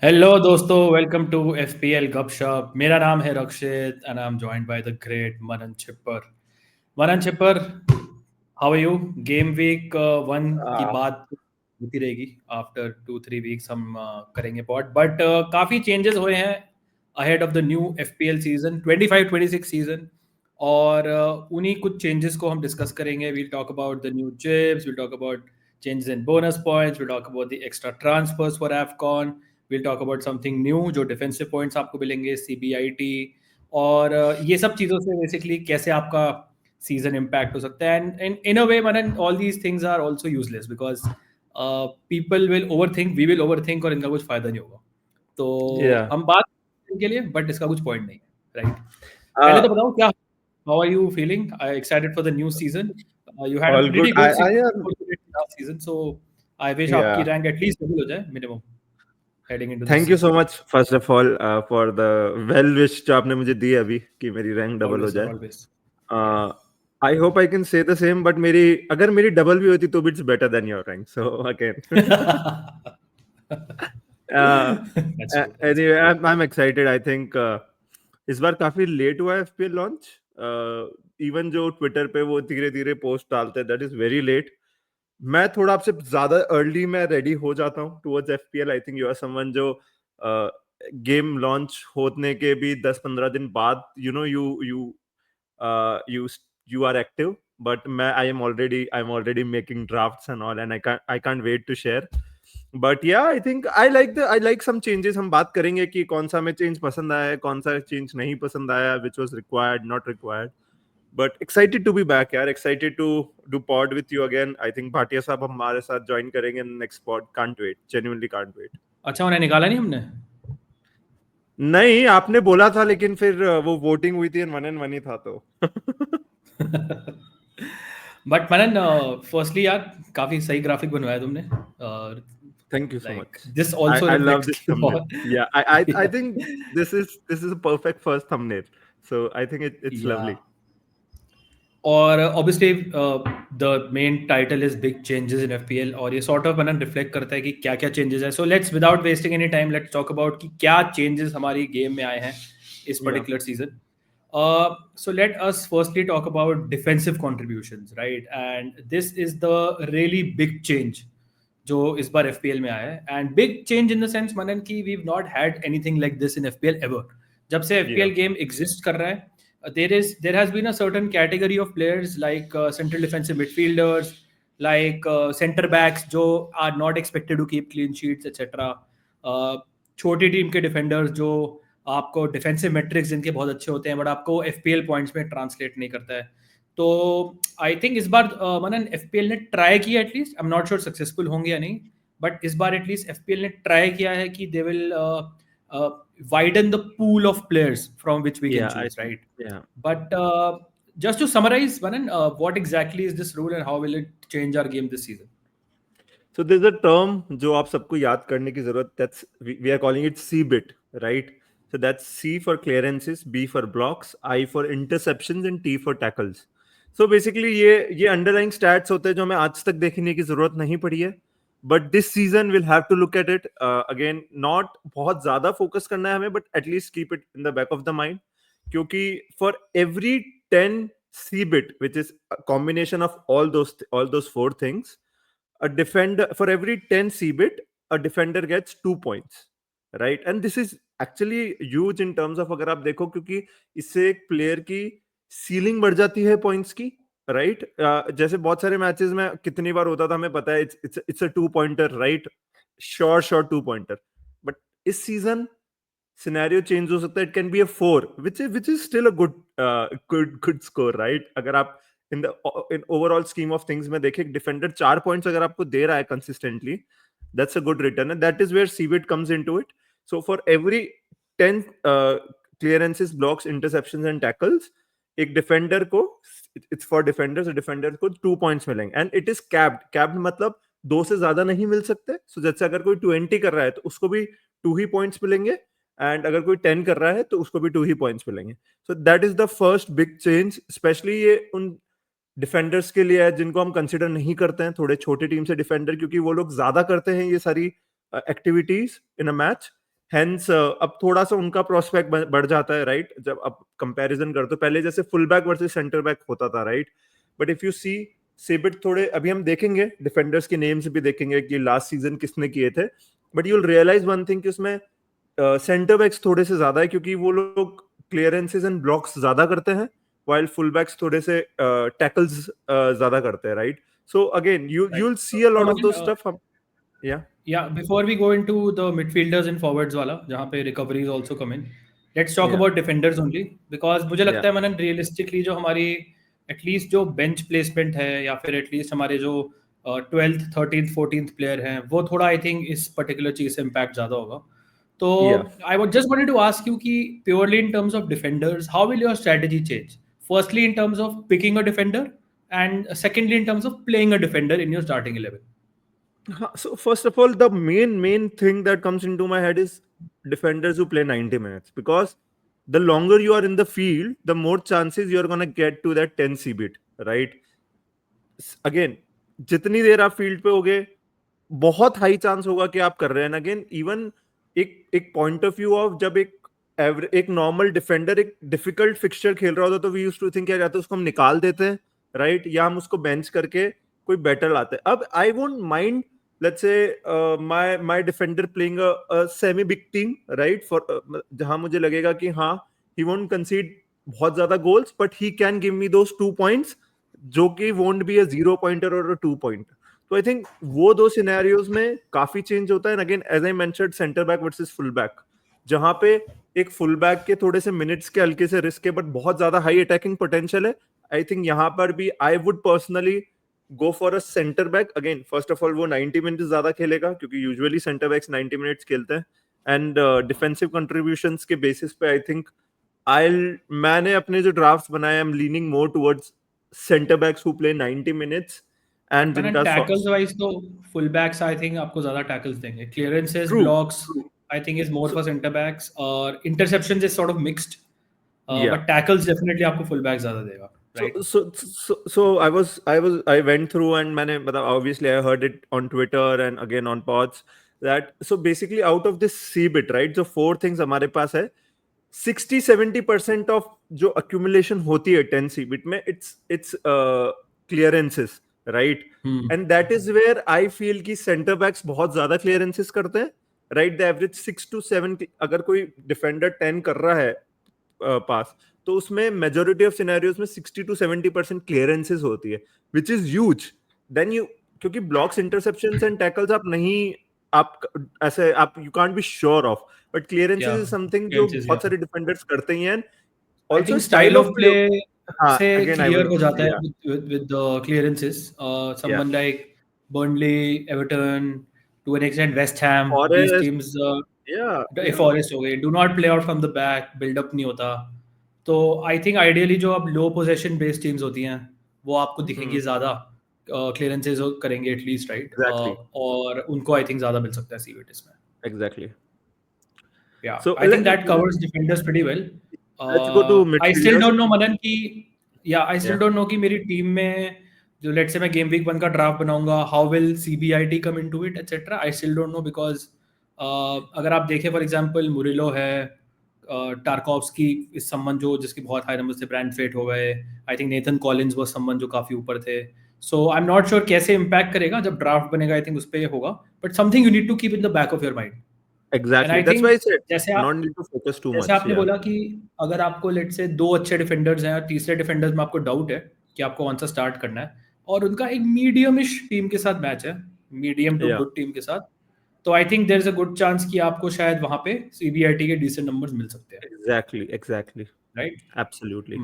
Hello दोस्तों, welcome to FPL गपशप। मेरा नाम है Rakshit and I am joined by the great Manan Chhipper. Manan Chhipper, how are you? Game week 1 की आ, बात होती रहेगी। आफ्टर 2-3 वीक्स हम करेंगे पॉड, बट काफ़ी चेंजेस हुए हैं ahead of the new FPL season 25-26 season. और उन्हीं कुछ चेंजेस को हम डिस्कस करेंगे। We'll talk about the new chips, we'll talk about changes in bonus points, we'll talk about the extra transfers for AFCON, will talk about something new जो defensive points आपको मिलेंगे, CBIT. और ये सब चीज़ों से बेसिकली कैसे आपका सीजन इम्पैक्ट हो सकता है। And in a way man all these things are also useless because people will overthink, we will overthink, और इनका कुछ फायदा नहीं होगा। तो yeah. हम बात के लिए, बट इसका कुछ पॉइंट नहीं है, राइट? पहले तो Uh, बताओ क्या, how are you feeling? I excited for the new season. You had a all good. Pretty good I season am. Last season, so I wish आपकी Yeah. रैंक एटलीस्ट डबल हो जाए minimum heading into this Thank you so season. much first of all for the well wish जो आपने मुझे दी अभी कि मेरी rank double हो Always, sir, जाए. always. uh, I hope I can say the same, but मेरी अगर मेरी डबल भी होती तो it's better than your rank. So again. uh, That's true. That's anyway, I'm excited. I think इस बार काफी लेट हुआ है एफपीएल लॉन्च. इवन जो ट्विटर पे वो धीरे धीरे पोस्ट डालते हैं, दैट इज वेरी लेट. मैं थोड़ा आपसे ज्यादा अर्ली मैं रेडी हो जाता हूँ towards FPL. I think you are someone जो गेम लॉन्च होने के भी 10-15 दिन बाद you you you you are active. But मैं I am already making drafts and all, and I can't wait to share. But yeah I think I like some changes. हम बात करेंगे कि कौन सा हमें चेंज पसंद आया है, कौन सा चेंज नहीं पसंद आया, which was required not required. But excited to be back यार, excited to do pod with you again. I think Bhatia साहब हमारे साथ ज्वाइन करेंगे next pod. Can't wait, genuinely can't wait. अच्छा, उन्हें निकाला नहीं हमने? नहीं, आपने बोला था लेकिन फिर वो वोटिंग हुई थी वन एंड वन ही था तो. बट मनन, फर्स्टली यार, काफी सही ग्राफिक बनवाया तुमने। Thank you so like much. This I also I love reflects this कि thumbnail. बहुत Yeah, I think this is a perfect first thumbnail. So I think it's या। lovely. और obviously the main title is big changes in FPL, और ये sort of Manan reflect करता है कि क्या क्या चेंजेस है। So let's without wasting any time let's talk about कि क्या चेंजेस हमारी गेम में आए हैं इस Yeah. Particular season. So let us firstly talk about defensive contributions, right? And this is the really big change जो इस बार एफपीएल में आया है। And big change in the sense Manan की we not had anything like this in FPL ever. जब से Yeah. FPL game exist कर रहा है, there has been a certain category of players like central defensive midfielders, like center backs जो are not expected to keep clean sheets, etc. छोटी team के defenders जो आपको डिफेंसिव मेट्रिक्स जिनके बहुत अच्छे होते हैं बट आपको एफपीएल पॉइंट्स में ट्रांसलेट नहीं करता है। तो आई थिंक इस बार मनन एफपीएल ने ट्राई किया, at least I am not sure successful होंगे या नहीं, बट इस बार एटलीस्ट एफपीएल ने ट्राई किया है कि they will widen the pool of players from which we can Yeah, I choose, think. right? Yeah. But just to summarize, Vanan, what exactly is this rule and how will it change our game this season? So there's a term जो आप सबको याद करने की जरूरत. That's we are calling it CBIT, right? So that's C for clearances, B for blocks, I for interceptions and T for tackles. So basically ये underlying stats होते हैं जो हमें आज तक देखने की जरूरत नहीं पड़ी है. But this season we'll have to look at it again. Not बहुत ज्यादा focus करना है हमें, but at least keep it in the back of the mind. क्योंकि for every 10 CBIT, which is a combination of all those four things, a defender for every 10 cbit, a defender gets 2 points, right? And this is actually huge in terms of, अगर आप देखो, क्योंकि इससे एक player की ceiling बढ़ जाती है पॉइंट्स की, राइट? जैसे बहुत सारे मैचेस में कितनी बार होता था हमें पता है, it's a 2 pointer, right? Sure 2 pointer. But इस सीजन सिनेरियो चेंज हो सकता है. It can be a 4, which is still a good score, right? अगर आप in overall scheme of things में देखें, डिफेंडर 4 पॉइंट्स अगर आपको दे रहा है consistently, that's a good return, and that is where CBIT comes into it. So for every 10 clearances, blocks, interceptions and tackles, एक डिफेंडर को, इट्स फॉर डिफेंडर्स, डिफेंडर को 2 पॉइंट्स मिलेंगे. एंड इट इज कैप्ड मतलब 2 से ज्यादा नहीं मिल सकते. सो जैसे अगर कोई 20 कर रहा है तो उसको भी 2 ही पॉइंट्स मिलेंगे, एंड अगर कोई 10 कर रहा है तो उसको भी 2 ही पॉइंट्स मिलेंगे. सो that is the first big change. Specially ये उन डिफेंडर्स के लिए है जिनको हम कंसिडर नहीं करते हैं, थोड़े छोटे टीम से डिफेंडर, क्योंकि वो लोग ज्यादा करते हैं ये सारी activities in a match. Hence अब थोड़ा सा उनका प्रोस्पेक्ट बढ़ जाता है, राइट? जब आप कंपैरिजन करते हो, पहले जैसे full back versus centre back होता था, right? But if you see सेबिट, थोड़े अभी हम देखेंगे डिफेंडर्स के नेम्स भी देखेंगे कि लास्ट सीजन किसने किए थे, but you will realise one thing कि उसमें सेंटर बैक्स थोड़े से ज्यादा है, क्योंकि वो लोग क्लियरेंसेस एंड ब्लॉक्स ज्यादा करते हैं, while फुल बैक्स थोड़े से टैकल्स ज्यादा करते हैं, right? So again you Right. Will see a So, lot of दो Manan, स्टफ हम, या yeah, before we go into the midfielders and forwards वाला, जहाँ पे recoveries also come in, let's talk या about defenders only, because मुझे या लगता है मनन realistically जो हमारी at least जो bench placement है या फिर at least हमारे जो 12th 13th 14th player हैं वो थोड़ा I think इस particular चीज़ से impact ज़्यादा होगा. तो या I would just wanted to ask you कि purely in terms of defenders, how will your strategy change? Firstly, in terms of picking a defender, and secondly, in terms of playing a defender in your starting 11. So first of all, the main thing that comes into my head is defenders who play 90 minutes, because the longer you are in the field, the more chances you're going to get to that 10 cbit, right? Again, जितनी देर आप field पे होगे, बहुत high chance होगा कि आप कर रहे हैं. अगेन इवन एक पॉइंट ऑफ व्यू ऑफ जब एक नॉर्मल डिफेंडर एक डिफिकल्ट फिक्सचर खेल रहा होता, तो वी यूज्ड टू थिंक क्या जाता है, उसको हम निकाल देते हैं, राइट? या हम उसको बेंच करके कोई बेटर लाते हैं. अब I won't mind, let's say my defender playing a semi big team, right? For जहां मुझे लगेगा कि हाँ, he won't concede बहुत ज्यादा goals, but he can give me those 2 points, जो कि won't be a 0 pointer or a 2 point. तो आई थिंक वो दो सिनेरियोज में काफी चेंज होता है. Again as I mentioned, centre back versus full back, जहां पे एक फुल बैक के थोड़े से मिनट्स के हल्के से रिस्क है, बट बहुत ज्यादा हाई अटैकिंग पोटेंशियल है. आई थिंक यहाँ पर भी I would personally go for a centre back. Again first of all वो 90 मिनट्स ज्यादा खेलेगा, क्योंकि यूजुअली सेंटर बैक्स 90 मिनट्स खेलते हैं. एंड डिफेंसिव कंट्रीब्यूशंस के बेसिस पे आई थिंक मैंने अपने जो ड्राफ्ट्स बनाए, I am leaning more towards centre backs who play 90 minutes and मैंने जिनका टैकल्स वाइज तो फुल बैक्स आई थिंक आपको ज्यादा टैकल्स देंगे. Clearances, true. Blocks I think is more for centre backs, और interceptions is sort of mixed, yeah but tackles definitely आपको full back ज्यादा देगा, right? So I went through and मैंने मतलब obviously I heard it on Twitter and again on pods that so basically out of this C bit, right, so 4 things हमारे पास है. 60-70% of जो accumulation होती है 10 C bit में, it's clearances, right? And that is where I feel कि center backs बहुत ज्यादा clearances करते हैं, right? The average 6 to 7, अगर कोई defender 10 कर रहा है पास, तो उसमें मेजोरिटी ऑफ सिनेरियोज में 60-70% क्लियरेंसेस होती है, which is huge. Then you, क्योंकि ब्लॉक्स, इंटरसेप्शंस एंड टैकल्स आप नहीं, आप ऐसे आप you can't be sure of, but clearances is something जो बहुत सारे डिफेंडर्स करते ही हैं. I also think style of play हाँ, से अगेन आई क्लियर विल, हो जाता है या with the clearances. Someone like Burnley, Everton, to an extent West Ham, these Forest, teams, या फॉरेस्ट हो गई, do not play out from the back, buildup नहीं होता. तो आई थिंक आइडियली जो अब लो पोजेशन बेस्ड टीम्स होती हैं वो आपको दिखेंगी ज़्यादा क्लियरेंसेज करेंगे एटलीस्ट, राइट? एग्जैक्टली और उनको आई थिंक ज़्यादा मिल सकता है सीवीटीज में. Exactly. Yeah, So I think that covers defenders pretty well. let's go to I still midfielders. don't know Manan कि I still Yeah. don't know कि मेरी टीम में जो let's say मैं गेम वीक 1 का ड्राफ्ट बनाऊंगा, how will CBIT come into it, etc. I still don't know because अगर आप देखें फॉर एग्जांपल मुरिलो है, टारकोव्स्की इज समवन जो जिसके बहुत हाई नंबर से ब्रांड फेट हो गए. I think Nathan Collins was someone जो काफी ऊपर थे. So I am not sure कैसे इम्पैक्ट करेगा जब ड्राफ्ट बनेगा. आई थिंक उस पर होगा, but something you need to keep in the back of your mind. Exactly. And I That's think why I said जैसे not आप need to focus too जैसे much. आपने Yeah. बोला कि अगर आपको लेट से 2 अच्छे डिफेंडर्स हैं और तीसरे डिफेंडर्स में आपको डाउट है कि आपको कौन सा स्टार्ट करना है, और उनका एक मीडियमिश टीम के साथ मैच है, medium to Yeah. Good team के साथ, तो I think there is a good chance कि आपको शायद वहां पे सीबीआईटी के डिसेंट नंबर्स मिल सकते हैं, Exactly. राइट? Absolutely.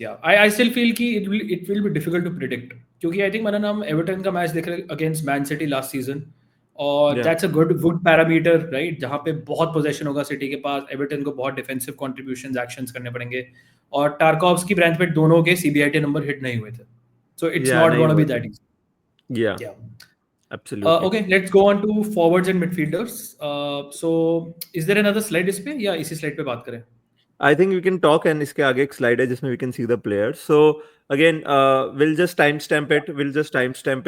या आई स्टिल फील कि it will be difficult to predict, क्योंकि आई थिंक मैंने हम एवर्टन का मैच देख रहे against man city last season, और Yeah. That's a good parameter, right? जहाँ पे बहुत पोजेशन होगा सिटी के पास, एवर्टन को बहुत डिफेंसिव कंट्रीब्यूशंस एक्शंस करने पड़ेंगे, और टारकोव्स्की, ब्रांड पेट दोनों के सीबीआईटी नंबर हिट नहीं हुए थे, सो इट्स Yeah. नॉट नहीं गोना बी हुआ था. That easy. Yeah. या Absolutely. okay, let's go on to forwards and midfielders. So is there another slide इस पे, या इसी स्लाइड पे बात करें? I think we can talk, and इसके आगे एक slide है जिसमें we can see the players. So again, we'll just timestamp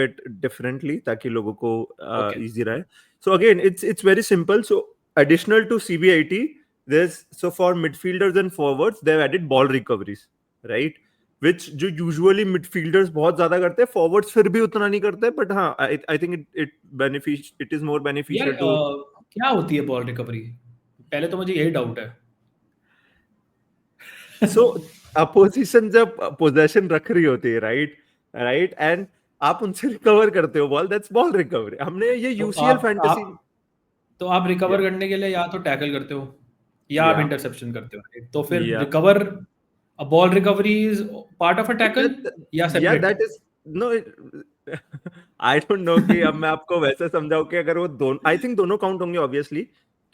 it differently ताकि लोगों को Okay. easy रहे. So again, it's very simple. So additional to CBIT, so for midfielders and forwards, they've added ball recoveries, right? Which जो usually midfielders बहुत ज्यादा करते हैं, forwards फिर भी उतना नहीं करते, but हाँ, I think it is more यार beneficial to. क्या होती है बॉल रिकवरी? पहले तो मुझे यही डाउट है. So अपोजिशन जब पोजेशन रख रही होती है, राइट एंड आप उनसे रिकवर करते हो बॉल, दैट्स बॉल रिकवरी. हमने ये तो यूसीएल फैंटेसी. आप रिकवर या करने के लिए या तो टैकल करते हो या आप या इंटरसेप्शन करते हो, right? तो फिर या recover, ball recovery is part of a tackle या या separate? That is no. I don't know कि अब मैं आपको वैसे समझाऊं कि अगर वो दोनों, आई थिंक दोनों काउंट होंगे ऑब्वियसली,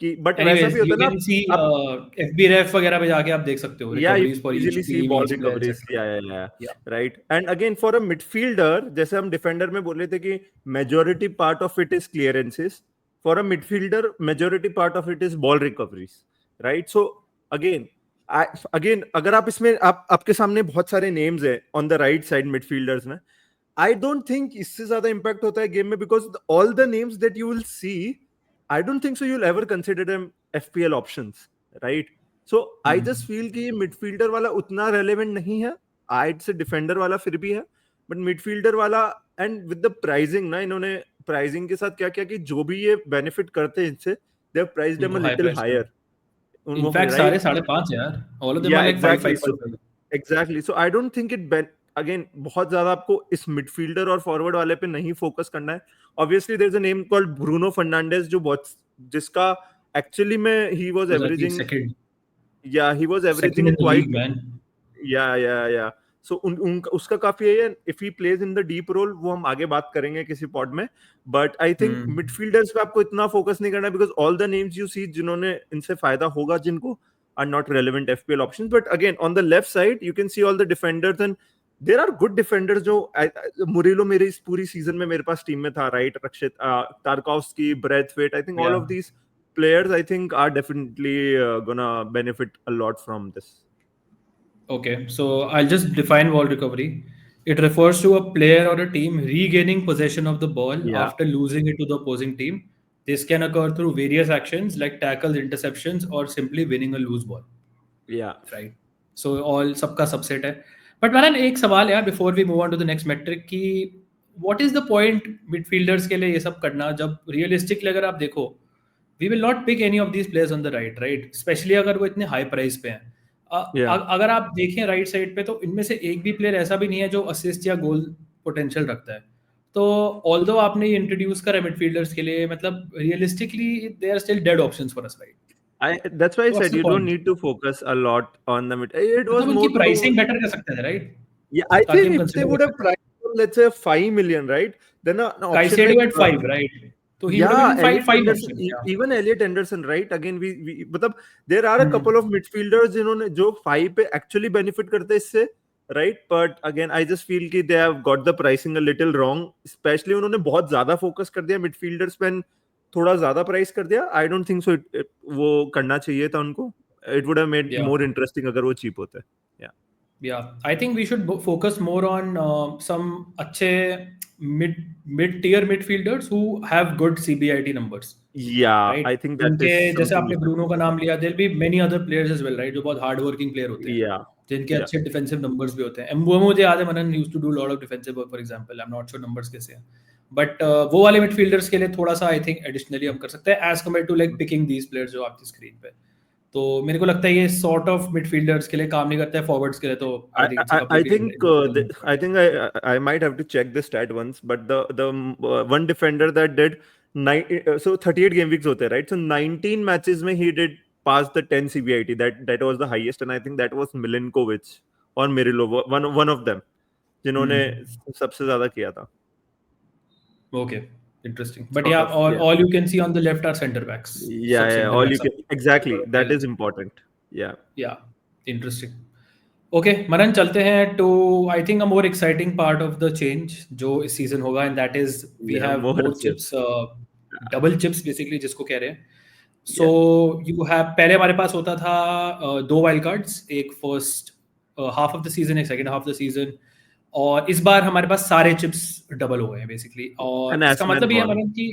कि बट वैसा एनीवेज भी होता यू है ना. कैन सी आप FBref वगैरह पे जाके आप देख सकते हो या you recoveries for can each easily see team, ball each player recoveries. Etcetera. Yeah. या Right. And again for a midfielder, जैसे हम डिफेंडर में बोल रहे थे कि majority part of it is clearances, for a midfielder majority part of it is ball recoveries, right? So again, again अगर आप इसमें आपके सामने बहुत सारे names है on the right side midfielders में, I don't think इससे ज्यादा impact होता है गेम में, because all the names that you will see, I don't think so you'll ever consider them FPL options, right? So I just feel कि midfielder वाला उतना relevant नहीं है. आई से डिफेंडर वाला फिर भी है, बट मिडफील्डर वाला, एंड विद द प्राइसिंग ना, इन्होंने प्राइसिंग के साथ क्या किया कि जो भी ये बेनिफिट करते हैं इनसे, दे हैव प्राइस्ड देम उनको अ हाई लिटिल प्राइस करो. हायर. इनफैक्ट सारे 5.5 है यार, ऑल ऑफ देम या are like 5 exactly. 5 so 5 5. Exactly so I don't think it again बहुत ज्यादा आपको इस मिडफील्डर और फॉरवर्ड वाले पे नहीं फोकस करना है. Obviously there is a name called Bruno Fernandes, जो बहुत, जिसका एक्चुअली में he was Was I think averaging, second या he was second in averaging the league, quite. man. या सो उसका काफी है. If he plays in the deep role, वो हम आगे बात करेंगे किसी पॉड में. बट आई थिंक मिडफील्डर्स पे आपको इतना फोकस नहीं करना, because all the names you see जिन्होंने इनसे फायदा होगा जिनको, are not relevant FPL options. But again on the left side you can see all the defenders, and there are good defenders. जो मुरिलो मेरे इस पूरी सीजन में मेरे पास टीम में था, right? Rakshit, Tarkowski, Braithwaite, I think all of these players I think are definitely gonna benefit a lot from this. Okay, so I'll just define ball recovery. It refers to a player or a team regaining possession of the ball Yeah. after losing it to the opposing team. This can occur through various actions like tackles, interceptions, or simply winning a loose ball. Yeah. Right. So all सबका subset है. But मैंने एक सवाल है before we move on to the next metric कि what is the point midfielders के लिए ये सब करना, जब realistically अगर आप देखो we will not pick any of these players on the right, especially अगर वो इतने high price पे हैं. Yeah. अगर आप देखें राइट साइड पे तो इनमें से एक भी प्लेयर ऐसा भी नहीं है जो असिस्ट या गोल पोटेंशियल रखता है. तो ऑल्दो आपने ये इंट्रोड्यूस करा मिडफील्डर्स के लिए, मतलब realistically they are still dead options for us, right? That's why I What's said the you don't point? need to focus a lot on the mid. It was मतलब more उनकी to do. Pricing better कर सकते थे, right? Yeah, I ताकि think हम if they consider would कर have सकते. priced, let's say 5 million, right? Then an option Caicedo like at 5, right? तो he would have yeah, given Elliot five Henderson, options. Yeah. even Elliot Henderson, right? Again, we मतलब there are a couple of midfielders जिन्होंने जो 5 पे actually benefit करते हैं इससे, right? But again, I just feel कि they have got the pricing a little wrong. Especially उन्होंने बहुत ज्यादा focus कर दिया midfielders पे, थोड़ा ज्यादा प्राइस कर दिया. I don't think so. वो करना चाहिए था उनको. It would have made Yeah. more interesting अगर वो cheap होते. Yeah, I think we should focus more on some अच्छे mid-tier midfielders who have good CBIT numbers. Yeah, Right? I think that उनके is जैसे something आपने we should. Bruno का नाम लिया, there'll be many other players as well, right? जो बहुत hard working player होते हैं, Yeah, जिनके yeah. अच्छे डिफेंसिव नंबर्स भी होते हैं. एम्बुमो मुझे याद है, Manan used to do lot of defensive work for example. I am not sure numbers कैसे हैं, बट वो वाले मिडफील्डर्स के लिए थोड़ा सा आई थिंक एडिशनली हम कर सकते हैं as compare to like picking these players जो आपकी स्क्रीन पे. तो मेरे को लगता है ये सॉर्ट ऑफ मिडफील्डर्स के लिए काम नहीं करता है, फॉरवर्ड्स के लिए तो I think it's a I completely think I think I might have to check this stat once, but the one defender that did so 38 game weeks होते हैं, right? So 19 matches में he did pass the 10 CBIT. That was the highest, and I think that was Milinkovic or Mirilov, one of them, जिन्होंने सबसे ज्यादा किया था. Okay, interesting. But Sort yeah, of, yeah. all you can see on the left are center backs. Yeah, सब yeah, center all backs you can, exactly. That is important. Yeah. Yeah, interesting. Okay, मनन चलते हैं to I think a more exciting part of the change जो इस season होगा, and that is we Yeah, have more more chips. chips, double chips basically जिसको कह रहे हैं. So you have, पहले हमारे पास होता था 2 wild cards, एक first half of the season, एक second half of the season, और इस बार हमारे पास सारे चिप्स डबल हो गए हैं बेसिकली. और And इसका Asman मतलब ये है gone. मनन कि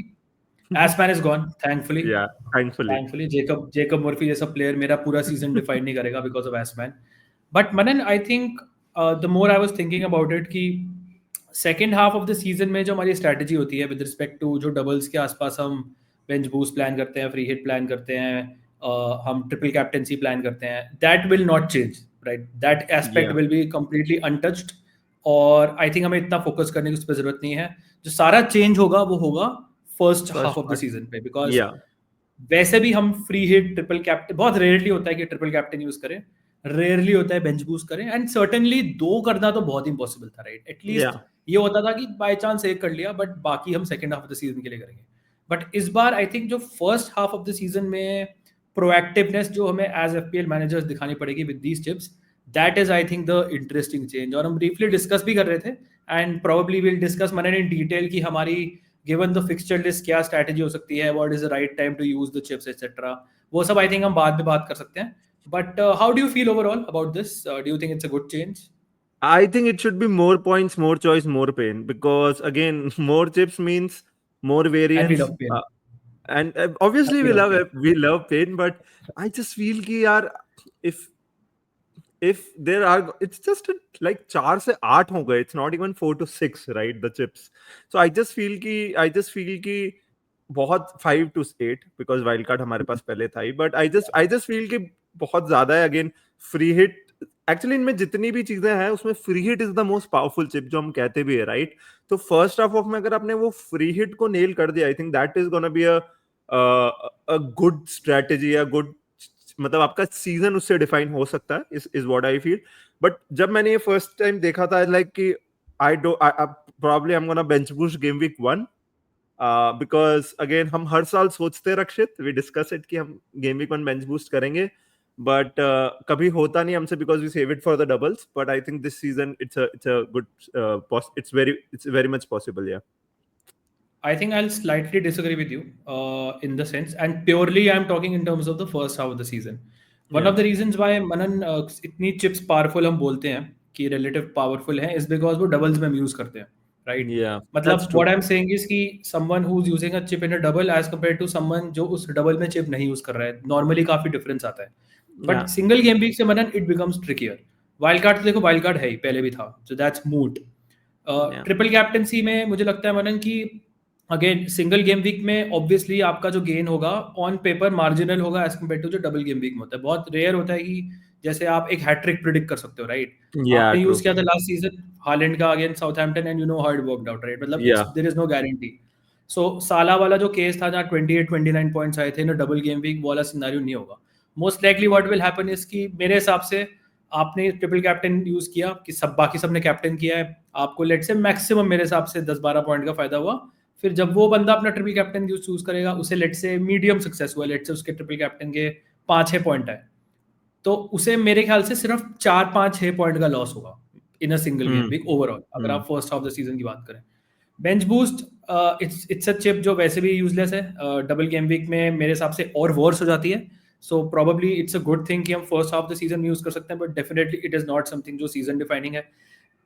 Asman is gone, thankfully. Yeah, thankfully. Thankfully, Jacob Murphy जैसा player मेरा पूरा season define नहीं करेगा because of Asman. But Manan, I think the more I was thinking about it कि second half of the season में जो हमारी strategy होती है with respect to जो doubles के आसपास हम bench boost plan करते हैं, free hit plan करते हैं, हम triple captaincy plan करते हैं, that will not change, right? That aspect Yeah. will be completely untouched. और आई थिंक हमें इतना फोकस करने की उस पर जरूरत नहीं है. जो सारा चेंज होगा वो होगा first half of the season पे, बिकॉज Yeah. वैसे भी हम फ्री हिट ट्रिपल कैप्टन, बहुत रेयरली होता है कि ट्रिपल कैप्टन यूज करें, रेयरली होता है बेंच बूस्ट करें, एंड सर्टेनली 2 करना तो बहुत इंपॉसिबल था, राइट? At least Yeah. ये होता था कि बाय चांस 1 कर लिया, बट बाकी हम second half of the season के लिए करेंगे. बट इस बार आई थिंक जो first half of the season में प्रोएक्टिवनेस जो हमें एज एफपीएल मैनेजर्स दिखानी पड़ेगी with these chips, that is I think the interesting change. और हम ब्रीफली डिस्कस भी कर रहे थे, and probably will discuss Manan in detail कि हमारी गिवन द फिक्सचर लिस्ट क्या स्ट्रैटेजी हो सकती है, what is the right time to use the chips etcetera. वो सब आई थिंक हम बाद में बात कर सकते हैं. But how do you feel overall about this? Do you think it's a good change? I think it should be more points, more choice, more pain. Because again, more chips means more And we variance. love pain. And obviously And we love pain, but I just feel कि यार if there are, it's just like 4 से 8 हो गए. It's not even 4 to 6, right? The chips. So I just feel कि बहुत 5 to 8 because wild card हमारे पास पहले था ही. But I just feel कि बहुत ज्यादा है. Again, free hit. एक्चुअली इनमें जितनी भी चीजें हैं उसमें free hit is the most powerful chip, जो हम कहते भी है, राइट? तो फर्स्ट हाफ ऑफ में अगर आपने वो फ्री हिट को नेल कर दिया, आई think that is gonna be a good strategy, a good, मतलब आपका सीजन उससे डिफाइन हो सकता है, is what I feel. But जब मैंने ये फर्स्ट टाइम देखा था, लाइक कि आई probably I'm gonna bench boost game week 1 because again हम हर साल सोचते हैं, रक्षित, we discuss it कि हम game week 1 bench boost करेंगे, but कभी होता नहीं हमसे because we save it for the doubles. But I think this season it's a good it's very much possible. Yeah, I think I'll slightly disagree with you in the sense, and purely I'm talking in terms of the first half of the season. One Yeah. of the reasons why Manan इतनी chips powerful हम बोलते हैं कि relative powerful हैं, is because वो doubles में हम use करते हैं, right? Yeah, that's मतलब true. what I'm saying is कि someone who's using a chip in a double as compared to someone जो उस double में chip नहीं use कर रहा है, normally काफी difference आता है. But Yeah. single game week से Manan it becomes trickier. Wild card तो देखो wild card है ही, पहले भी था, so that's moot. Yeah. Triple captaincy में मुझे लगता है मनन कि अगेन सिंगल गेम वीक में ऑब्वियसली आपका जो गेन होगा ऑन पेपर मार्जिनल होगा एज कम्पेयर टू जो डबल गेम वीक में होता है. बहुत रेयर होता है कि जैसे आप एक हैट्रिक प्रिडिक्ट कर सकते हो, राइट? Yeah, आपने यूज true. किया था लास्ट सीजन हालैंड का against Southampton and you know how it worked out, right? मतलब Yeah. There is no guarantee. So साला वाला जो केस था जहाँ 28-29 पॉइंट्स आए थे ना डबल गेम वीक वाला सिनेरियो नहीं होगा. Most likely what will happen is कि मेरे हिसाब से आपने ट्रिपल कैप्टन यूज किया कि सब बाकी सबने कैप्टन किया है, आपको लेट से मैक्सिमम मेरे हिसाब से 10-12 पॉइंट का फायदा हुआ. फिर जब वो बंदा अपना ट्रिपल कैप्टन चूज करेगा, उसे लेट से मीडियम सक्सेस हुआ, लेट से उसके ट्रिपल कैप्टन के 5-6 पॉइंट आए, तो उसे मेरे ख्याल से सिर्फ 4-5-6 पॉइंट का लॉस होगा in a single game week overall, अगर आप first half of the season की बात करें. Bench boost it's a chip जो वैसे भी यूजलेस है, डबल गेम वीक में मेरे हिसाब से और वर्स हो जाती है. So probably it's a good thing कि हम first half of the season में यूज कर सकते हैं, but definitely it is not something जो सीजन डिफाइनिंग है.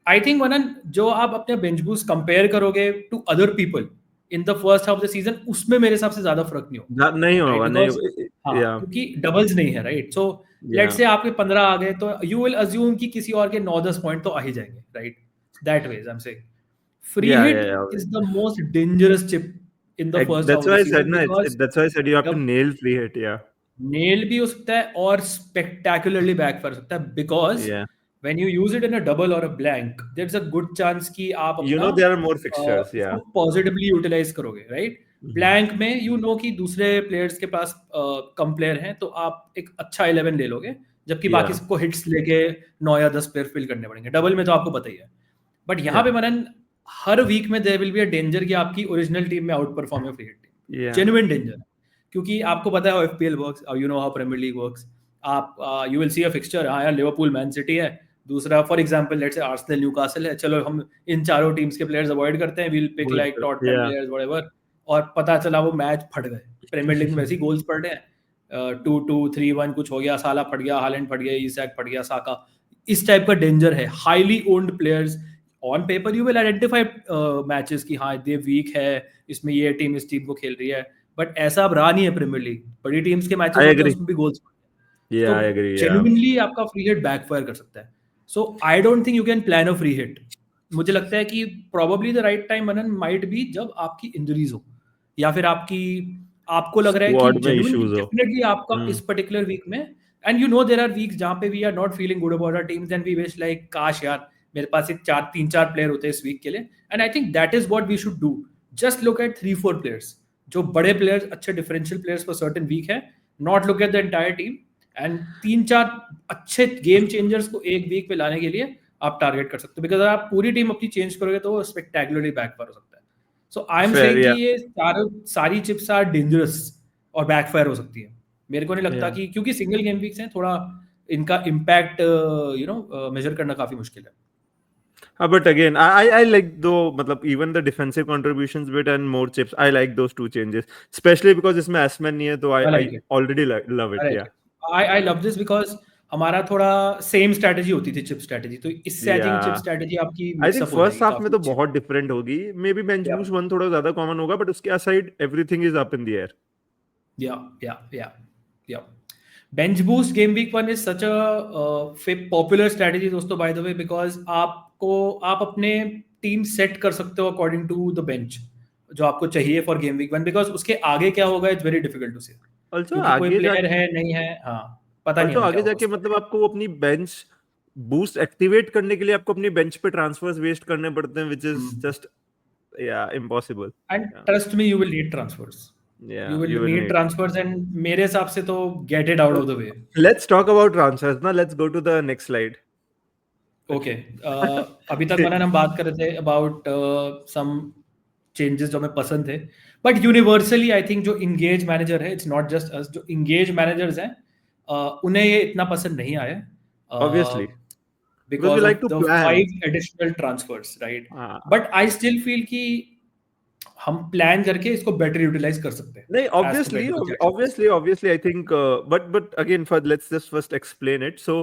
आई थिंक मनन जो आप अपने बेंच बूस्ट कंपेयर करोगे to other people in the first half of the season, उसमें मेरे हिसाब से ज्यादा फर्क नहीं होगा, नहीं राइट? होगा, बिकॉज नहीं. हाँ, Yeah. क्योंकि डबल्स नहीं है, राइट? सो लेट से आपके 15 आ गए तो यू विल अज्यूम कि किसी और के 9-10 पॉइंट तो आ ही जाएंगे, right? That ways I am saying free Yeah, hit yeah. is the most dangerous chip in the first half That's of why the I said season na. because That's why I said you have to जब nail free hit. Yeah. nail भी हो सकता है और spectacularly backfire हो सकता है, because Yeah. when you use it in a double or a blank there's a good chance कि आप You अपना know there are more fixtures. उसको Yeah. पॉजिटिवली यूटिलाइज करोगे, राइट? ब्लैंक में यू नो कि दूसरे प्लेयर्स के पास कम प्लेयर हैं, तो आप एक अच्छा 11 ले लोगे, जबकि बाकी Yeah. सबको हिट्स लेके 9 या 10 प्लेयर फिल करने पड़ेंगे. डबल में तो आपको पता ही है. बट यहाँ पे मनन हर वीक में there will be a danger कि आपकी ओरिजिनल टीम में आउट परफॉर्म है free hit team. Yeah. Genuine danger, क्योंकि आपको पता है how FPL works, you know how Premier League works. आप you will see a fixture, हाँ यार लिवरपूल मैन सिटी है, दूसरा for example let's say Arsenal Newcastle है, चलो हम इन चारों टीम्स के प्लेयर्स अवॉइड करते हैं, we'll pick like Tottenham Yeah. Players whatever, और पता चला वो मैच फट गए. प्रीमियर लीग में वैसे ही गोल्स पड़ रहे हैं, 2-2 3-1 कुछ हो गया, साला फट गया, हालैंड फट गया, ईसैक फट गया, साका. इस टाइप का डेंजर है. Highly owned players on paper you will identify matches कि हाँ ये वीक है, इसमें ये टीम इस टीम को खेल रही है, बट ऐसा अब रहा नहीं है प्रीमियर लीग, बड़ी टीम्स के मैचेस I होते हैं agree. उसमें भी गोल्स, Yeah, तो I agree. Yeah. जेन्युइनली आपका फ्री हिट बैकफायर कर सकता है। So I don't think you can plan a free hit. मुझे लगता है कि probably the right time Manan might be जब आपकी इंजरीज हो, या फिर आपको लग रहा है कि Squad में जेन्युइनली issues हो. डेफिनेटली आपका इस पर्टिकुलर वीक में, and you know there are weeks जहाँ पे we are not feeling good about our teams and we wish like काश यार मेरे पास एक तीन चार प्लेयर होते इस वीक के लिए, and I think that is what we should do. Just look at 3-4 players, जो बड़े प्लेयर्स, अच्छे differential players for certain week है, not look at the entire team, and 3-4 अच्छे गेम चेंजर्स को एक वीक पे लाने के लिए आप टारगेट कर सकते हो, बिकॉज अगर आप पूरी टीम अपनी चेंज करोगे तो वो स्पेक्टेकुलरली बैकफायर हो सकता है। So I M Fair. Saying कि Yeah. ये सारी चिप्स आर डेंजरस और बैकफायर हो सकती है। मेरे को नहीं लगता Yeah. कि, क्योंकि सिंगल गेम वीक्स हैं, थोड़ा इनका इम्पैक्ट मेजर करना काफी मुश्किल है। But again, I like though, मतलब even the defensive contributions bit and more chips. I like those two changes, especially because इसमें Asman नहीं है, तो आई I like it, already love I it. Like Yeah. It, I love this because हमारा थोड़ा same strategy होती थी, chip strategy, तो इससे I think chip Yeah. Strategy आपकी I think मिक्सअप हो first जाएगी half में काफी तो अच्छी। बहुत different होगी. Maybe bench या boost one थोड़ा ज़्यादा common होगा, but उसके aside everything is up in the air. या bench boost game week 1 is such a popular strategy दोस्तों, बाय द वे, बिकॉज आप अपने टीम सेट कर सकते हो अकॉर्डिंग टू द बेंच जो आपको चाहिए फॉर गेम वीक 1, बिकॉज उसके आगे क्या होगा इट्स वेरी डिफिकल्ट टू से, Also क्योंकि कोई आगे प्लेयर जाके है नहीं है, हाँ पता नहीं हमें क्या आगे होगा जाके उसका। मतलब आपको वो अपनी बेंच बूस्ट एक्टिवेट करने के लिए आपको अपनी बेंच पे ट्रांसफर्स वेस्ट करने पड़ते हैं, which is just impossible. And Yeah. Trust me, you will need transfers, you Yeah, will you will need need. Transfers, and मेरे हिसाब से तो get it out So of the way. let's talk about transfers now. Let's go to the next slide. Okay, Okay. अभी तक मैंने हम बात कर रहे थे अबाउट सम चेंजेस जो हमें पसंद थे, बट यूनिवर्सली आई थिंक जो इंगेज मैनेजर है, इट्स नॉट जस्ट अस, जो इंगेज मैनेजर्स हैं उन्हें ये इतना पसंद नहीं आया, Obviously, because we because like of to the plan. 5 additional transfers, right? हाँ. बट आई स्टिल फील कि हम प्लान करके इसको बेटर यूटिलाइज कर सकते हैं नहीं, as obviously, compare to the casuals. obviously, I think, but again, let's just first explain it. So,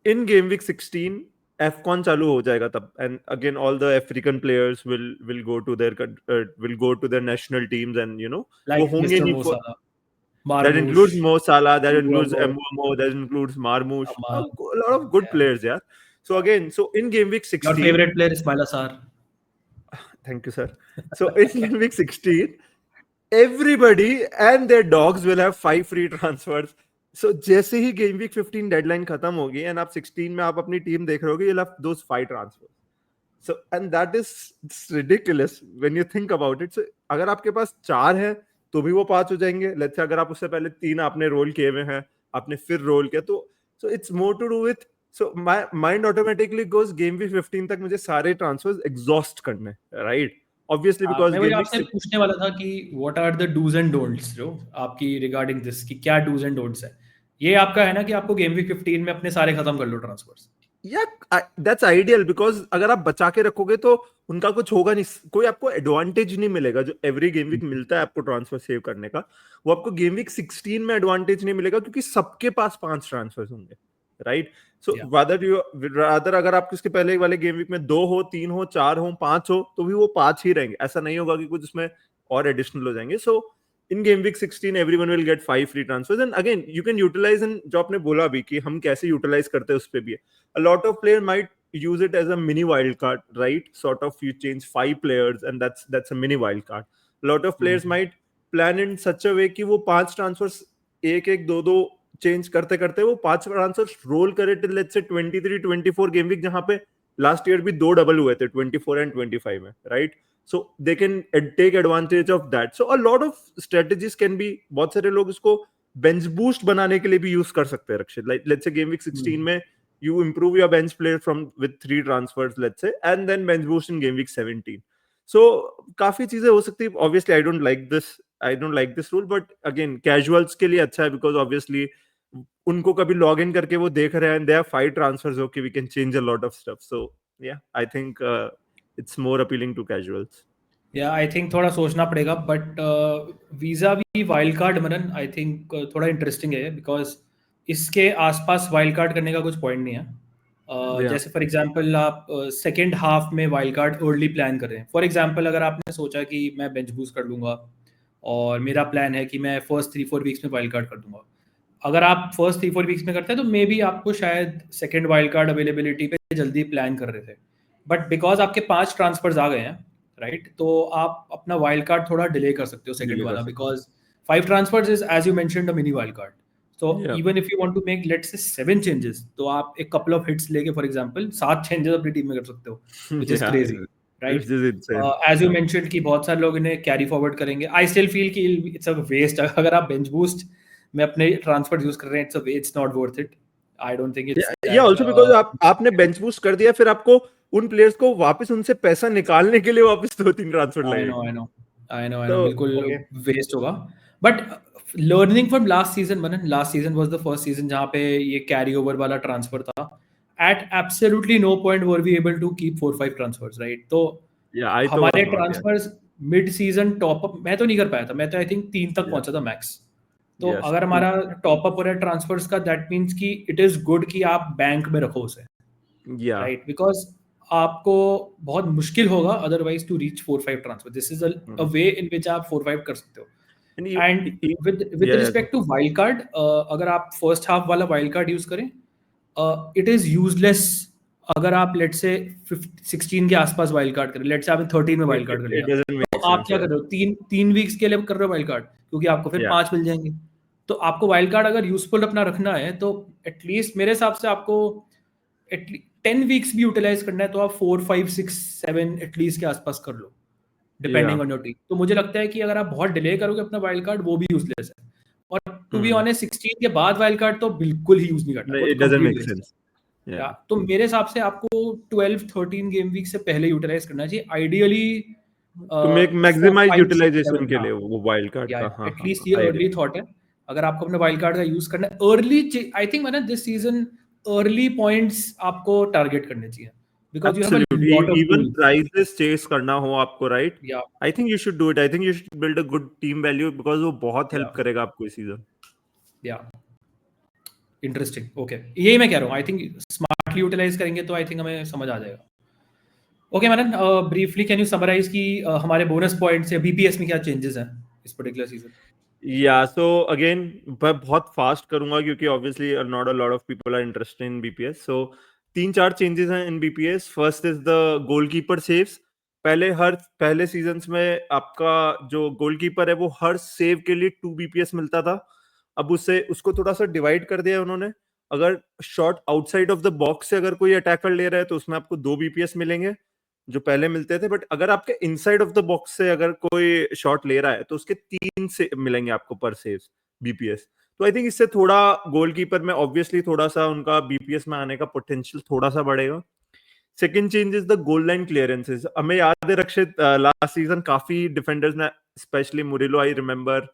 in game week 16, AFCON चालू हो जाएगा तब, and again, all the African players will go to their national teams, and वो like होंगे mister नहीं मो for साला, that मारमूश, includes Mo Salah, that includes Mbeumo, Mbeumo, that includes Marmoush, a Amal, lot of good yeah. players, yeah. So again, so in game week Your 16, favorite player Ismail Assar. thank you, sir. So in game week 16, everybody and their dogs will have 5 free transfers. So जैसे ही game week 15 deadline खत्म होगी and आप 16 में आप अपनी team देख रहे होगे, you'll have those 5 transfers. So and that is ridiculous when you think about it. So अगर आपके पास 4 है तो भी वो 5 हो जाएंगे. लेट्स से अगर आप उससे पहले 3 आपने रोल किए हुए हैं, आपने फिर रोल किया, तो so it's more to do with, so my mind automatically goes game week 15 तक मुझे सारे ट्रांसफर्स एग्जॉस्ट करने, right? Obviously because मैं वही game week आपसे पूछने वाला था कि what are the dos and don'ts जो आपकी रिगार्डिंग दिस, कि क्या डूज एंड डोंट्स है। ये आपका है ना कि आपको गेम वीक 15 में अपने सारे खत्म कर लो ट्रांसफर्स। दैट्स आइडियल, बिकॉज अगर आप बचा के रखोगे तो उनका कुछ होगा नहीं, कोई आपको एडवांटेज नहीं मिलेगा जो एवरी गेम वीक मिलता है आपको ट्रांसफर सेव करने का, वो आपको गेम वीक 16 में एडवांटेज नहीं मिलेगा, क्योंकि सबके पास 5 ट्रांसफर्स होंगे, राइट? सो रादर अगर आप इसके पहले वाले गेम वीक में 2 हो, 3 हो, 4 हो, 5 हो, तो भी वो 5 ही रहेंगे, ऐसा नहीं होगा कि कुछ उसमें और एडिशनल हो जाएंगे. सो in game week 16 everyone will get 5 free transfers, and again you can utilize, and जो आपने बोला भी कि हम कैसे utilize करते हैं उस पे भी है, a lot of player might use it as a mini wild card, right? Sort of you change 5 players and that's a mini wild card. A lot of players might plan in such a way कि वो 5 transfers एक एक दो दो change करते करते वो 5 transverse role करे till let's say 23-24 game week, जहां पे लास्ट ईयर भी 2 डबल हुए थे 24 एंड 25 में, right? So they can take advantage of that. So a lot of strategies can be, बहुत सारे लोग इसको bench boost बनाने के लिए भी यूज कर सकते हैं रक्षित. Like let's say game week 16 में you improve your bench player from with 3 transfers, let's say, and then bench boost in game week 17. So काफी चीजें हो सकती है. Obviously I don't like this rule, but again casuals के लिए अच्छा है, because obviously उनको कभी log in करके वो देख रहे हैं and they have 5 transfers, okay, we can change a lot of stuff. So yeah, I think it's more appealing to casuals. या आई थिंक थोड़ा सोचना पड़ेगा, बट वीजा भी wild card Manan I think थोड़ा इंटरेस्टिंग है, because इसके आसपास wild card करने का कुछ पॉइंट नहीं है। Yeah. जैसे फॉर एग्जांपल आप सेकेंड हाफ में वाइल्ड कार्ड अर्ली प्लान कर रहे हैं, फॉर एग्जांपल अगर आपने सोचा कि मैं बेंच बूस्ट कर लूंगा और मेरा प्लान है कि मैं फर्स्ट 3-4 वीक्स में वाइल्ड कार्ड कर दूंगा। अगर आप फर्स्ट 3-4 वीक्स में करते हैं तो मे बी आपको शायद सेकेंड वाइल्ड कार्ड अवेलेबिलिटी पे जल्दी प्लान कर रहे थे, बट बिकॉज आपके 5 ट्रांसफर्स आ गए हैं, राइट, तो आप अपना वाइल्ड कार्ड थोड़ा डिले कर सकते हो सेकेंड डिले कर वाला, सकते because 5 transfers is as you mentioned a mini wild card. तो हैं। Yeah. Even if you want to make let's say 7 changes, तो आप एक कपल ऑफ हिट्स लेके फॉर एग्जांपल 7 चेंजेस अपनी टीम में कर सकते हो, which is Yeah, crazy, right. which is insane. As you mentioned कि बहुत सारे लोग इन्हें कैरी फॉरवर्ड करेंगे, आई स्टिल फील कि इट्स अ वेस्ट। अगर आप बेंच बूस्ट में अपने ट्रांसफर यूज कर रहे हैं, it's not worth it. I don't think it's या दैट ऑल्सो बिकॉज आपने बेंच बूस्ट कर दिया, फिर आपको उन प्लेयर्स को वापस उनसे पैसा निकालने के लिए वापस 2-3 ट्रांसफर आई नो लगेगा। आई नो आई नो आई तो नो बिल्कुल ओके, वेस्ट होगा। But learning from last season, Manan, last season was the first season जहाँ पे ये कैरी ओवर वाला ट्रांसफर था। At absolutely no point were we able to keep 4-5 transfers, right. तो या आई तो हमारे वाज नॉट, या transfers mid season top up मैं तो नहीं कर पाया था, मैं तो आई थिंक 3 तक या पहुंचा था मैक्स। तो यस अगर हमारा टॉप अप हो रहा है ट्रांसफर्स का, दैट मीन्स कि इट इज गुड कि आप बैंक में रखो उसे, या राइट, बिकॉज आपको बहुत मुश्किल होगा otherwise to reach 4-5 transfer. This is a way in which आप 4-5 कर सकते हो। एंड विद या रिस्पेक्ट टू वाइल्ड कार्ड, अगर आप फर्स्ट हाफ वाला वाइल्ड कार्ड यूज करें, इट इज यूजलेस। अगर आप लेट से 16 के आसपास वाइल्ड कार्ड करें, लेट से आपने 13 में वाइल्ड कार्ड कर इट लिया, डजंट तो मेक आप सेंस। क्या कर रहे हो, तीन वीक्स के लिए कर रहे हो वाइल्ड कार्ड, क्योंकि आपको फिर या 5 मिल जाएंगे। तो आपको वाइल्ड कार्ड अगर यूजफुल अपना रखना है, तो एटलीस्ट मेरे हिसाब से आपको एटलीस्ट 10 वीक्स भी यूटिलाइज करना है, तो आप 4-5-6-7 एटलीस्ट के आसपास कर लो, या डिपेंडिंग ऑन योर टीम। तो मुझे लगता है कि अगर आप बहुत डिले करोगे अपना वाइल्ड कार्ड, वो भी यूजलेस है। और टू बी ऑनेस्ट 16 के बाद वाइल्ड कार्ड तो बिल्कुल ही यूज नहीं करना, वो तो it doesn't complete make waste है। सेंस। या या तो मेरे हिसाब से आपको 12-13 गेम वीक से पहले यूटिलाइज करना चाहिए, ideally to make 4 maximise 5 6 utilisation 7। के हाँ, लिए वो वाइल्ड कार्ड या का। हाँ हाँ एटलीस्ट हाँ, ये आई अर्ली एग्री। थॉट है। अगर आपको अपने वाइल्ड कार्ड का यूज करना है अर्ली, आई थिंक मैंने दिस सीजन अर्ली पॉइंट्स आपको टारगेट करने चाहिए, because you have a Absolutely. Lot of Even tools. prizes chase करना हो आपको, right? या I think you should do it. I think you should build a good team value because वो बहुत या हेल्प करेगा आपको इस सीजन। या इंटरेस्टिंग, ओके, यही मैं कह रहा हूँ। आई थिंक स्मार्टली यूटिलाइज करेंगे तो आई थिंक हमें समझ आ जाएगा। Okay Manan, briefly can you summarise कि हमारे बोनस पॉइंट्स या बीपीएस में क्या चेंजेस हैं इस पर्टिकुलर सीजन? या सो अगेन मैं बहुत फास्ट करूंगा क्योंकि obviously not a lot of people are interested in BPS. So 3-4 changes हैं in BPS. First is the goalkeeper saves. पहले सीजन्स में आपका जो गोलकीपर है वो हर सेव के लिए 2 बीपीएस मिलता था। अब उसको थोड़ा सा डिवाइड कर दिया है उन्होंने। अगर shot outside of the box से अगर कोई अटैकर ले रहा है तो उसमें आपको 2 बीपीएस मिलेंगे जो पहले मिलते थे। बट अगर आपके इनसाइड ऑफ द बॉक्स से अगर कोई शॉट ले रहा है तो उसके 3 से मिलेंगे आपको पर सेव बीपीएस। तो आई थिंक इससे थोड़ा गोलकीपर में ऑब्वियसली थोड़ा सा उनका बीपीएस में आने का पोटेंशियल थोड़ा सा बढ़ेगा। Second change is the goal line clearances. हमें याद है रक्षित, लास्ट सीजन काफी डिफेंडर्स ने, specially Murillo, I remember,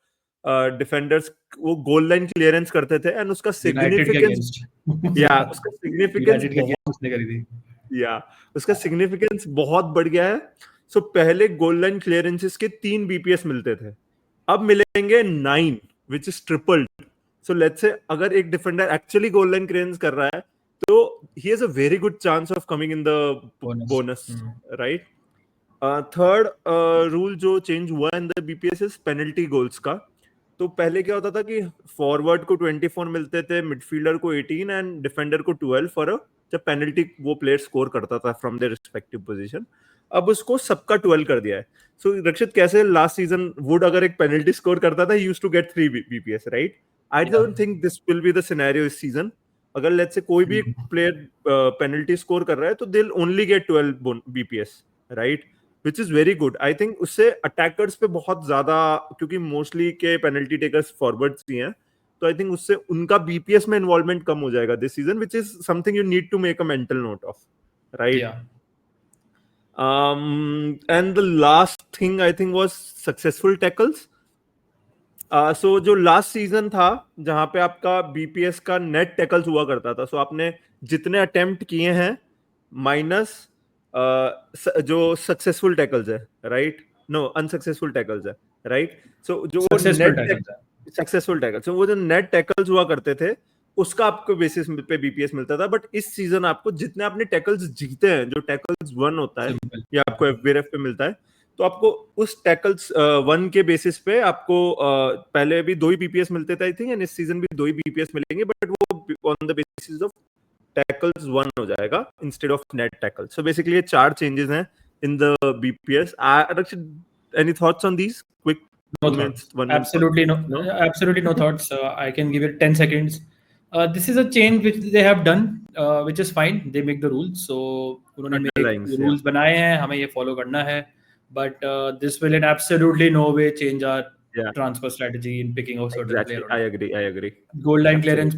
defenders वो गोल लाइन क्लियरेंस करते थे एंड उसका यूनाइटेड के सिग्निफिकेंस, अगेंस्ट या उसका सिग्निफिकेंस यूनाइटेड के बहुत, अगेंस्ट उसने करी थी। या उसका सिग्निफिकेंस बहुत बढ़ गया है। सो पहले गोल लाइन क्लियरेंसेस के 3 बीपीएस मिलते थे, अब मिलेंगे 9, which is tripled. So let's say अगर एक defender actually goal line clearance कर रहा है तो he has a very good chance of coming in the bonus. Bonus, right. Third rule जो चेंज हुआ in the BPS is penalty goals का। तो पहले क्या होता था कि फॉरवर्ड को 24 मिलते थे, मिडफील्डर को 18 एंड डिफेंडर को 12 फॉर जब पेनल्टी वो प्लेयर स्कोर करता था फ्रॉम देयर रिस्पेक्टिव पोजीशन। अब उसको सबका 12 कर दिया है। सो रक्षित, कैसे लास्ट सीजन वुड अगर एक पेनल्टी स्कोर करता था, he used to get 3 BPS, right? I don't think this will be the scenario इस सीजन। अगर लेट्स से कोई भी प्लेयर पेनल्टी स्कोर कर रहा है तो they will only get 12 BPS, right? Which is very good. I think उससे attackers पे बहुत ज्यादा, क्योंकि मोस्टली के पेनल्टी टेकर्स फॉरवर्ड्स ही हैं, तो आई थिंक उससे उनका बीपीएस में इन्वॉल्वमेंट कम हो जाएगा this season, which is something you need to make a mental note of, right? And the last thing I think was successful tackles. So जो last season था जहां पे आपका बीपीएस का नेट टैकल्स हुआ करता था, सो आपने जितने अटेम्प्ट किए हैं माइनस जो सक्सेसफुल टैकल्स है, राइट? नो, अनसक्सेसफुल टैकल्स है, राइट? सो जो सक्सेसफुल नेट टैकल्स है। सक्सेसफुल टैकल्स, वो जो नेट टैकल्स हुआ करते थे उसका आपको बेसिस पे बीपीएस मिलता था। बट इस सीजन आपको जितने आपने टैकल्स जीते हैं, जो टैकल्स वन होता है, सिंपल। ये आपको एफबीआरएफ पे मिलता है, तो आपको उस टैकल्स 1 के बेसिस पे आपको पहले भी 2 ही बीपीएस मिलते थे आई थिंक, एंड इस सीजन भी 2 ही बीपीएस मिलेंगे, बट वो on the basis of tackles 1 हो जाएगा instead of net tackle. So basically ये 4 चेंजेस हैं in the BPS. Any thoughts on these? Quick No 2 minutes, thoughts. 1 minute Absolutely no. no? Absolutely no thoughts. I can give it 10 seconds. This is a change which they have done, which is fine. They make the rules, so उन्होंने make Underlyings, yeah. rules बनाए हैं, हमें ये follow करना है. But this will in absolutely no way change our Yeah, transfer strategy in picking a certain exactly. player. I agree. Goal line Absolutely. clearance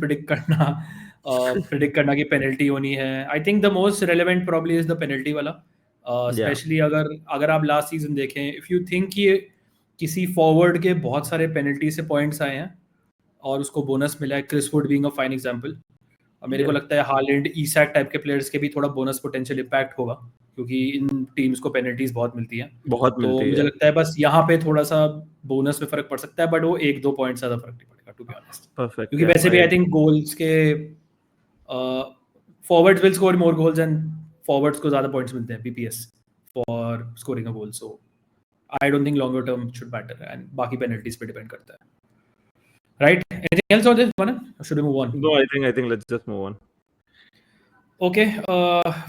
predict करना की penalty होनी है. I think the most relevant probably is the penalty वाला. Especially अगर आप last season देखें, if you think कि किसी फॉरवर्ड के बहुत सारे पेनल्टी से पॉइंट्स आए हैं और उसको बोनस मिला है, Chris Wood being a fine example. मेरे को लगता है हालैंड, ईसैक टाइप के प्लेयर्स के भी थोड़ा बोनस पोटेंशियल इम्पैक्ट होगा, क्योंकि इन टीम्स को पेनल्टीज बहुत मिलती हैं. तो मुझे लगता है बस यहाँ पे थोड़ा सा बोनस में फर्क पड़ सकता है, बट वो 1-2 पॉइंट ज्यादा फर्क नहीं पड़ेगा, टू बी ऑनेस्ट. Perfect. क्योंकि वैसे भी आई थिंक गोल्स के forwards will score more goals and forwards को ज्यादा पॉइंट्स मिलते हैं BPS for scoring a goal. So I don't think longer term should matter, and बाकी penalties पे depend करता है. Right? Anything else on this, Manan? Or should we move on? No, I think let's just move on. Okay.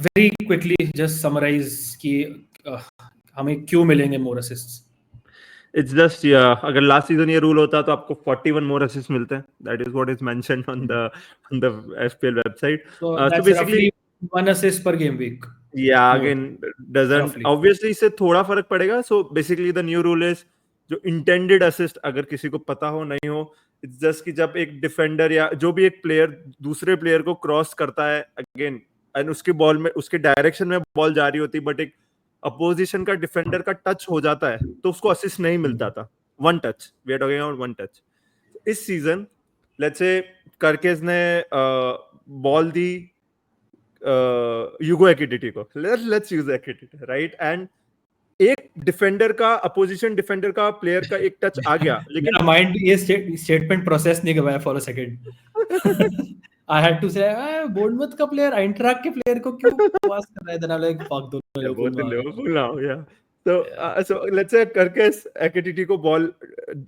Very quickly, just summarize कि हमें क्यों मिलेंगे more assists. It's just अगर last season ये rule होता तो आपको 41 more assists मिलते हैं. That is what is mentioned on the FPL website. So So that's basically roughly 1 assist per game week. Yeah, More. again doesn't Roughly. obviously इससे थोड़ा फर्क पड़ेगा. So basically the new rule is जो intended assist अगर किसी को पता हो नहीं हो, it's just कि जब एक डिफेंडर या जो भी एक प्लेयर दूसरे प्लेयर को क्रॉस करता है अगेन, एंड उसके बॉल में उसके डायरेक्शन में बॉल जा रही होती, बट एक अपोजिशन का डिफेंडर का टच हो जाता है तो उसको असिस्ट नहीं मिलता था. 1 touch, we are talking about 1 touch. इस सीजन लेट्स से कर्केज ने बॉल दी यूगो एक्टिविटी को, let's use activity, right, and एक डिफेंडर का अपोजिशन डिफेंडर का प्लेयर का एक टच आ गया, लेकिन मेरा माइंड ये स्टेटमेंट प्रोसेस नहीं कर पाया for a second. I had to say, बोर्नमouth का प्लेयर आइंट्राक के प्लेयर को क्यों पास कर रहा है? Then I'm like, fuck, दोनों Liverpool now, yeah. So let's say Kerkez activity को बॉल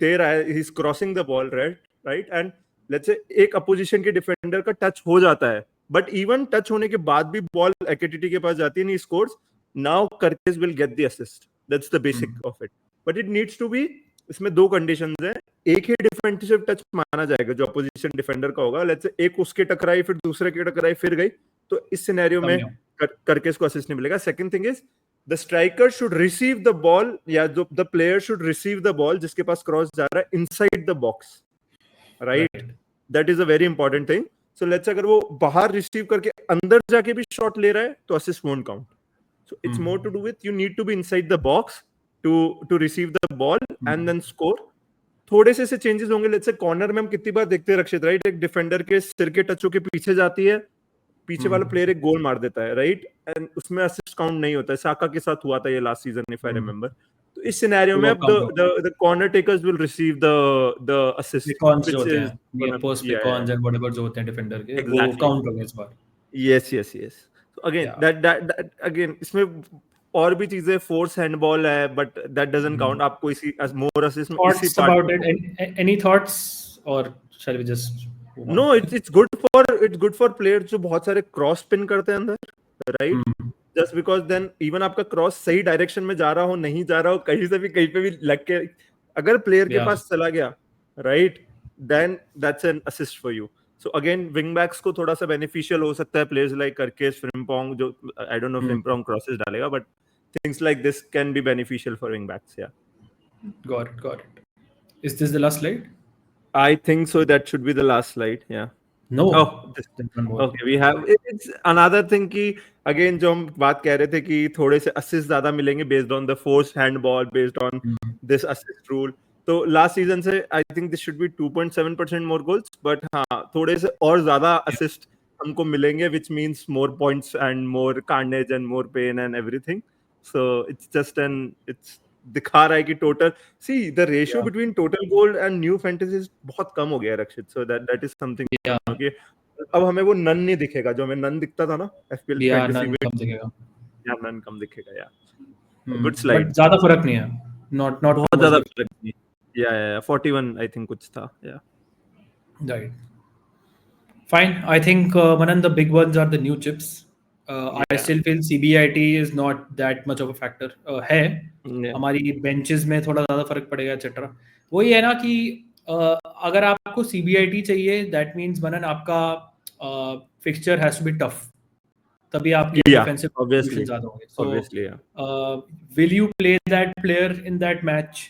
दे रहा है, he's crossing the ball, right, and let's say एक अपोजिशन के डिफेंडर का टच हो जाता है, बट इवन टच होने के बाद भी बॉल एक्टिविटी के पास जाती है, नहीं scores. Now Kerkez will get the assist. That's the basic of it, but it needs to be, इसमें 2 कंडीशंस हैं. एक ही डिफेंसिव टच माना जाएगा जो अपोजिशन डिफेंडर का होगा. लेट्स से एक उसके टकराई, फिर दूसरे के टकराई, फिर गई, तो इस सिनेरियो में कर्केस को असिस्ट नहीं मिलेगा. Second thing is the striker should receive the ball, या जो the player should receive the ball जिसके पास क्रॉस जा रहा है inside the box, right. That is a very important thing. So let's अगर वो बाहर रिसीव करके अंदर जाके भी शॉट ले रहा है तो assist won't count. So it's more to do with you need to be inside the box to receive the ball and then score. थोड़े से चेंजेस होंगे. लेट्स से कॉर्नर में हम कितनी बार देखते हैं रक्षित, राइट, एक डिफेंडर के सिर के टचों के पीछे जाती है, पीछे वाला प्लेयर एक गोल मार देता है, राइट, एंड उसमें असिस्ट काउंट नहीं होता है. साका के साथ हुआ था ये last season, if I remember. तो इस सिनेरियो में अब the corner takers will receive the assist, which is ये पोस्ट बेकॉन्स एंड व्हाटएवर जो होते हैं डिफेंडर के, वो काउंट होंगे इस बार. Yes. So again that again इसमें और भी चीजें, फोर्स हैंडबॉल है, बट दैट डजंट काउंट. आपको इसी मोर असिस्ट में इसी part about it. Any thoughts और shall we just no, it's good for player जो बहुत सारे क्रॉस पिन करते हैं अंदर, right, just because then even आपका क्रॉस सही डायरेक्शन में जा रहा हो, नहीं जा रहा हो, कहीं से भी कहीं पे भी लग के अगर प्लेयर के पास चला गया, right, then that's an assist for you. So again wing backs को थोड़ा सा बेनिफिशियल हो सकता है. प्लेयर्स लाइक कर्केस, फ्रिम्पोंग, जो I don't know Frimpong crosses डालेगा, but things like this can be beneficial for wing backs. या got it. Is this the last slide? I think so. That should be the last slide. Yeah. No. Oh, okay. We have. It's another thing कि again जो हम बात कह रहे थे कि थोड़े से assist ज्यादा मिलेंगे based on the forced handball, based on this assist rule. तो last season से I think this should be 2.7% more goals, but हाँ थोड़े से और ज्यादा assist हमको मिलेंगे, which means more points and more carnage and more pain and everything. So it's दिखा रहा है कि total see the ratio between total goal and new fantasies बहुत कम हो गया है Rakshit. So that is something okay. अब हमें वो नन नहीं दिखेगा जो हमें नन दिखता था ना एफपीएल फैंटेसी में. कम दिखेगा. या नन कम दिखेगा. या गुड स्लाइड, बट ज्यादा फर्क नहीं है, नॉट बहुत टू मच ज्यादा डिफरेंस। फर्क नहीं। या 41 आई थिंक कुछ था। या right, fine. I think Manan, the big ones are the new chips. I या still feel CBIT is not that much of a factor. है हमारी बेंचेस में थोड़ा ज़्यादा फर्क पड़ेगा एक्सेट्रा। वही है ना कि अगर आपको CBIT चाहिए, दैट मीन्स मनन आपका fixture has to be tough, तभी आपके या डिफेंसिव ऑब्वियसली, कंट्रीब्यूशन ज़्यादा होंगे। ऑब्वियसली या so will you play that player in that match?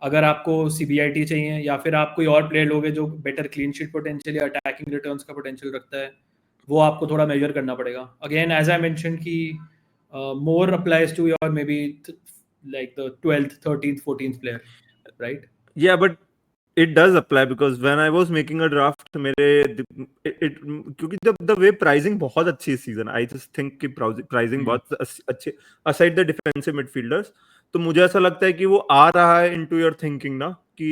अगर आपको CBIT चाहिए, या फिर आप कोई और प्लेयर लोगे जो बेटर क्लीन शीट पोटेंशियल या अटैकिंग रिटर्न्स का पोटेंशियल रखता है, वो आपको थोड़ा मेजर करना पड़ेगा। अगेन एज आई मेंशन कि more applies to your may be like the 12th 13th 14th player, right? Yeah, but it does apply because when I was making a draft, मेरे it क्योंकि जब the way pricing बहुत अच्छी है season, I just think कि pricing बहुत अच्छे aside the defensive midfielders, तो मुझे ऐसा लगता है कि वो आ रहा है into your thinking ना, कि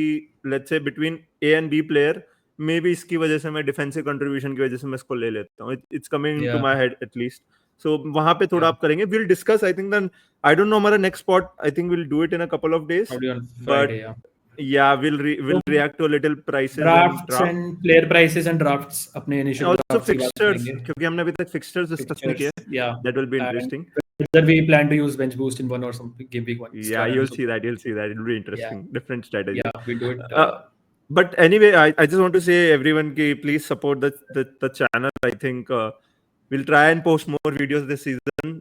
let's say between A and B player, maybe इसकी वजह से मैं defensive contribution की वजह से मैं इसको ले लेता हूँ, it's coming into Yeah, my head at least. So वहाँ पे थोड़ा yeah. आप करेंगे, we'll discuss, I think then I don't know हमारा next spot, I think we'll do it in a couple of days, Probably on but Friday, yeah. yeah, we'll So react to a little prices and drafts draft and player prices and drafts, अपने and initial also drafts की बात fixtures, करेंगे। क्योंकि हमने अभी तक fixtures discuss नहीं किए। Fixtures, yeah. That will be And interesting. whether we plan to use bench boost in one or something, game week one Yeah, squad and so. you'll see that. It'll be Yeah, interesting. Different strategy. yeah, we'll do it. But anyway, I just want to say everyone ki please support the channel. I think we'll try and post more videos this season.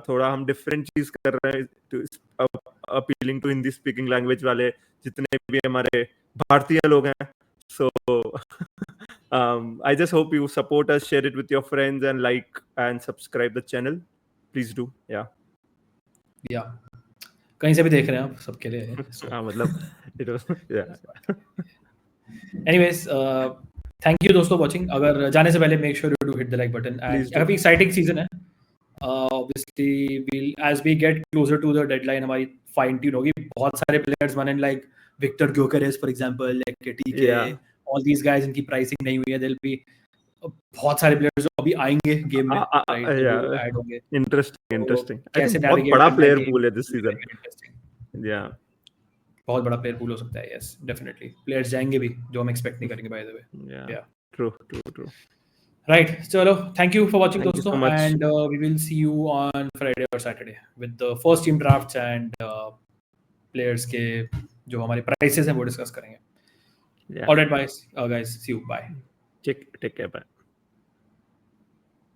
थोड़ा हम different चीज कर रहे हैं to appealing to Hindi speaking language वाले जितने भी हमारे भारतीय लोग हैं. So I just hope you support us, share it with your friends, and like and subscribe the channel. Please do. Yeah. Yeah, कहीं से भी देख रहे हैं आप, सबके लिए है, so. हाँ मतलब it was yeah. Anyways, thank you दोस्तों watching. अगर जाने से पहले make sure you do hit the like button. Please And do. काफी exciting season है. Obviously we'll as we get closer to the deadline हमारी fine tune होगी. बहुत सारे players माने like Victor Gyökeres for example, like TK, Yeah. all these guys इनकी pricing नहीं हुई है. There'll be बहुत सारे players जो अभी आएंगे game में, right? जो Yeah. add होंगे. Interesting, तो interesting. I कैसे think बहुत navigate बड़ा करना है player game, pool है this will be season. very interesting. Yeah. बहुत बड़ा प्लेयर पूल हो सकता है, यस डेफिनेटली। प्लेयर्स जाएंगे भी जो हम एक्सपेक्ट नहीं करेंगे, by the way. Yeah. Yeah. True. Right, चलो thank you for watching Thank you दोस्तों, so much. And we will see you on Friday और Saturday with the first team drafts and players के जो हमारे prices हैं वो discuss करेंगे। Yeah. Alright guys, see you, bye. Take care. Bye.